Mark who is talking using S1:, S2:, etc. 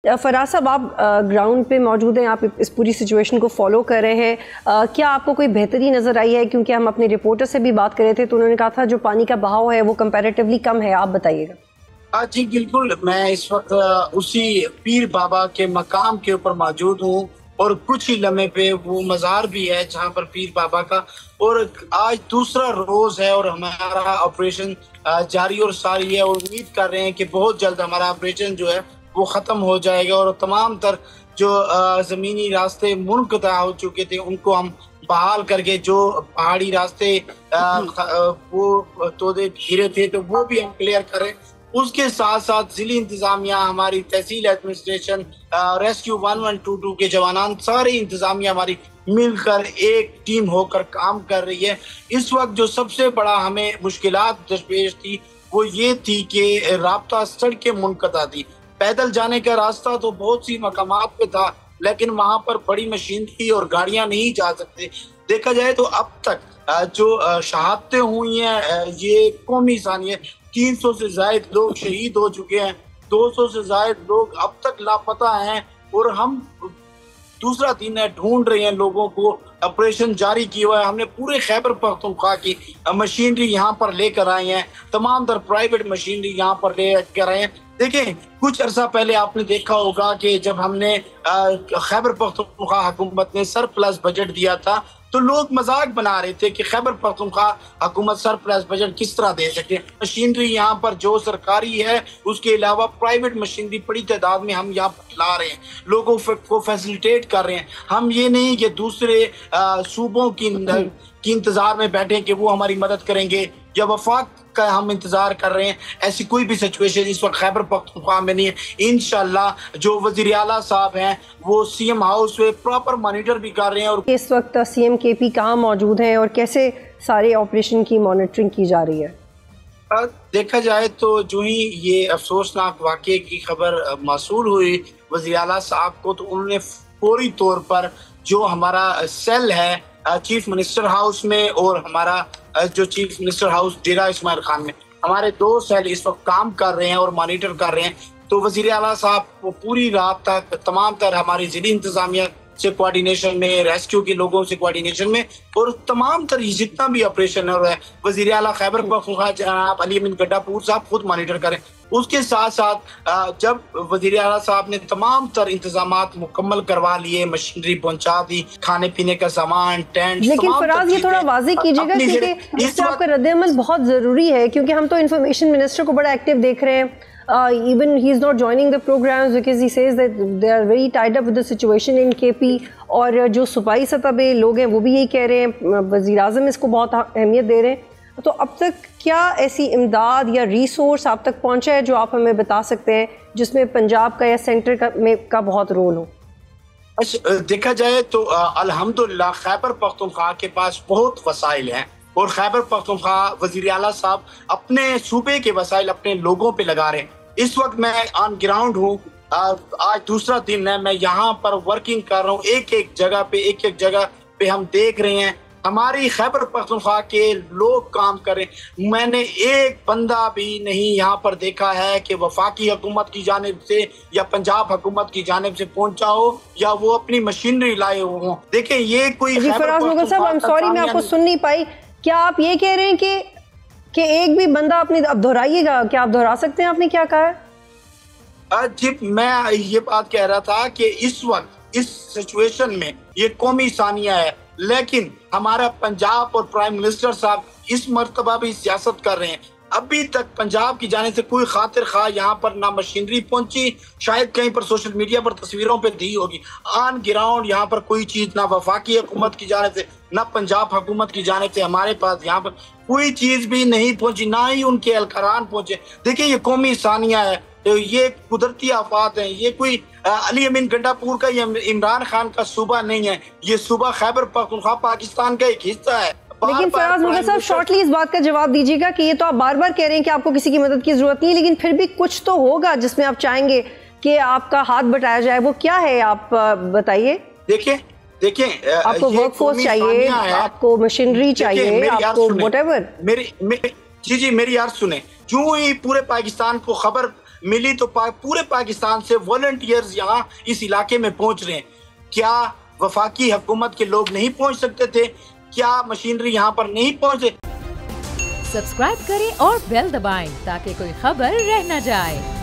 S1: फराज साहब, आप ग्राउंड पे मौजूद हैं, आप इस पूरी सिचुएशन को फॉलो कर रहे हैं। क्या आपको कोई बेहतरी नज़र आई है? क्योंकि हम अपने रिपोर्टर से भी बात कर रहे थे तो उन्होंने कहा था जो पानी का बहाव है वो कंपैरेटिवली कम है। आप बताइएगा।
S2: जी बिल्कुल, मैं इस वक्त उसी पीर बाबा के मकाम के ऊपर मौजूद हूँ और कुछ ही लम्हे पे वो मज़ार भी है जहाँ पर पीर बाबा का, और आज दूसरा रोज है और हमारा ऑपरेशन जारी और सारी है और उम्मीद कर रहे हैं कि बहुत जल्द हमारा ऑपरेशन जो है वो ख़त्म हो जाएगा और तमाम तर जो ज़मीनी रास्ते मुनक़ता हो चुके थे उनको हम बहाल करके, जो पहाड़ी रास्ते वो तोड़े घिरे थे तो वो भी हम क्लियर करें। उसके साथ साथ जिली इंतजामिया, हमारी तहसील एडमिनिस्ट्रेशन, रेस्क्यू 1122 के जवानान, सारी इंतजामिया हमारी मिलकर एक टीम होकर काम कर रही है। इस वक्त जो सबसे बड़ा हमें मुश्किलात दरपेश थी वो ये थी कि राब्ता सड़कें मुनक़ता थी। पैदल जाने का रास्ता तो बहुत सी मकामात पे था लेकिन वहां पर बड़ी मशीनरी और गाड़ियां नहीं जा सकते। देखा जाए तो अब तक जो शहादतें हुई हैं ये कौमी इंसानी है। 300 से ज्यादा लोग शहीद हो चुके हैं, 200 से ज्यादा लोग अब तक लापता हैं और हम दूसरा दिन है ढूंढ रहे हैं लोगों को। ऑपरेशन जारी किया हुआ है, हमने पूरे खैबर पख्तूनख्वा की मशीनरी यहाँ पर लेकर आए हैं, तमाम तर प्राइवेट मशीनरी यहाँ पर लेकर आए हैं। देखें, कुछ अरसा पहले आपने देखा होगा कि जब हमने खैबर पख्तूनख्वा हुकूमत ने सरप्लस बजट दिया था तो लोग मजाक बना रहे थे कि खैबर पख्तूनख्वा हुकूमत सरप्लस बजट किस तरह दे सके। मशीनरी यहाँ पर जो सरकारी है उसके अलावा प्राइवेट मशीनरी बड़ी तादाद में हम यहाँ पर ला रहे हैं, लोगों को फैसिलिटेट कर रहे हैं। हम ये नहीं कि दूसरे सूबों की इंतजार में बैठे कि वो हमारी मदद करेंगे या वफाक का हम इंतजार कर रहे हैं। ऐसी कोई भी सिचुएशन इस वक्त खैबर पख्तूनख्वा में नहीं है। इंशाल्लाह जो वज़ीर आला साहब हैं वो सीएम हाउस में प्रॉपर मॉनिटर भी कर रहे हैं। और
S1: इस वक्त सीएम केपी कहाँ मौजूद हैं और कैसे सारे ऑपरेशन की मॉनिटरिंग की जा रही है?
S2: देखा जाए तो जो ही ये अफसोसनाक वाक़े की खबर मौसूल हुई वज़ीर आला साहब को तो उन्होंने फौरी तौर पर जो हमारा सेल है चीफ मिनिस्टर हाउस में और हमारा जो चीफ मिनिस्टर हाउस डेरा इस्माइल खान में, हमारे 2 सेल इस वक्त काम कर रहे हैं और मॉनिटर कर रहे हैं। तो वज़ीर आला साहब वो पूरी रात तक तमाम तर हमारी जिली इंतजामिया से कोऑर्डिनेशन में, रेस्क्यू के लोगों से कोऑर्डिनेशन में और तमाम तर जितना भी ऑपरेशन है वज़ीर आला खैबर पख्तूनख्वा जनाब अली अमीन गड्डापुर साहब खुद मॉनिटर करें। उसके साथ साथ जब वज़ीर आला साहब ने तमाम तर इंतजामात मुकम्मल करवा लिए, मशीनरी पहुंचा दी, खाने पीने का सामान, टेंट,
S1: लेकिन फराज ये थोड़ा वाज़ेह कीजिएगा क्योंकि इससे आपका रद्द-ए-अमल बहुत ज़रूरी है, क्योंकि हम तो इंफॉर्मेशन मिनिस्टर को बड़ा एक्टिव देख रहे हैं। Even he is not joining the programs because he says that they are very tied up with the situation in KP। और जो सूबाई सतह पे लोग हैं वो भी यही कह रहे हैं, वज़ीर आज़म इसको बहुत अहमियत दे रहे हैं। तो अब तक क्या ऐसी इमदाद या रिसोर्स आप तक पहुंचा है जो आप हमें बता सकते हैं जिसमें पंजाब का या सेंटर का बहुत रोल हो?
S2: देखा जाए तो अल्हम्दुलिल्लाह खैबर पख्तूनख्वा के पास बहुत वसाइल हैं और खैबर पख्तूनख्वा वज़ीर आला साहब अपने सूबे के वसाइल अपने लोगों पे लगा रहे हैं। इस वक्त मैं ऑन ग्राउंड हूँ, आज दूसरा दिन है, मैं यहाँ पर वर्किंग कर रहा हूँ। एक एक जगह पे हम देख रहे हैं हमारी खैबर पख्तूनख्वा के लोग काम कर रहे हैं। मैंने एक बंदा भी नहीं यहाँ पर देखा है कि वफाकी हुकूमत की जानिब से या पंजाब हुकूमत की जानिब से पहुंचा हो या वो अपनी मशीनरी लाए हो। देखें ये कोई
S1: फराज मुगल साहब, आई एम सॉरी मैं आपको सुन नहीं पाई। क्या आप ये कह रहे हैं कि एक भी बंदा अपनी, अब दोहराइएगा, क्या आप दोहरा सकते हैं आपने क्या कहा है?
S2: जी मैं ये बात कह रहा था कि इस वक्त इस सिचुएशन में ये कौमी सानिया है, लेकिन हमारा पंजाब और प्राइम मिनिस्टर साहब इस मर्तबा भी सियासत कर रहे हैं। अभी तक पंजाब की जाने से कोई खातिर खा यहाँ पर ना मशीनरी पहुंची, शायद कहीं पर सोशल मीडिया पर तस्वीरों पे दी होगी। ऑन ग्राउंड यहाँ पर कोई चीज ना वफाकी हुकूमत की जाने से ना पंजाब हुकूमत की जाने से हमारे पास यहाँ पर कोई चीज भी नहीं पहुंची, ना ही उनके एहलकारान पहुंचे। देखिए ये कौमी इंसानिया है, तो ये कुदरती आफात है, ये कोई अली अमीन गंडापुर का या इमरान खान का सूबा नहीं है, ये सूबा खैबर पख्तूनख्वा पाकिस्तान का एक हिस्सा है।
S1: लेकिन फराज मुगल साहब शॉर्टली इस बात का जवाब दीजिएगा कि ये तो आप बार बार कह रहे हैं कि आपको किसी की मदद की जरूरत नहीं है, लेकिन फिर भी कुछ तो होगा जिसमें आप चाहेंगे कि आपका हाथ बटाया जाए, वो क्या है आप बताइए।
S2: देखिए
S1: आपको वर्कफोर्स चाहिए, आपको मशीनरी चाहिए, आपको व्हाटएवर।
S2: मेरी जी मेरी यार सुने, जो ही पूरे पाकिस्तान को खबर मिली तो पूरे पाकिस्तान से वॉलंटियर्स यहाँ इस इलाके में पहुंच रहे हैं। क्या वफाकी हुकूमत के लोग नहीं पहुंच सकते थे? क्या मशीनरी यहाँ पर नहीं पहुंचे?
S3: सब्सक्राइब करें और बेल दबाएं ताकि कोई खबर रह न जाए।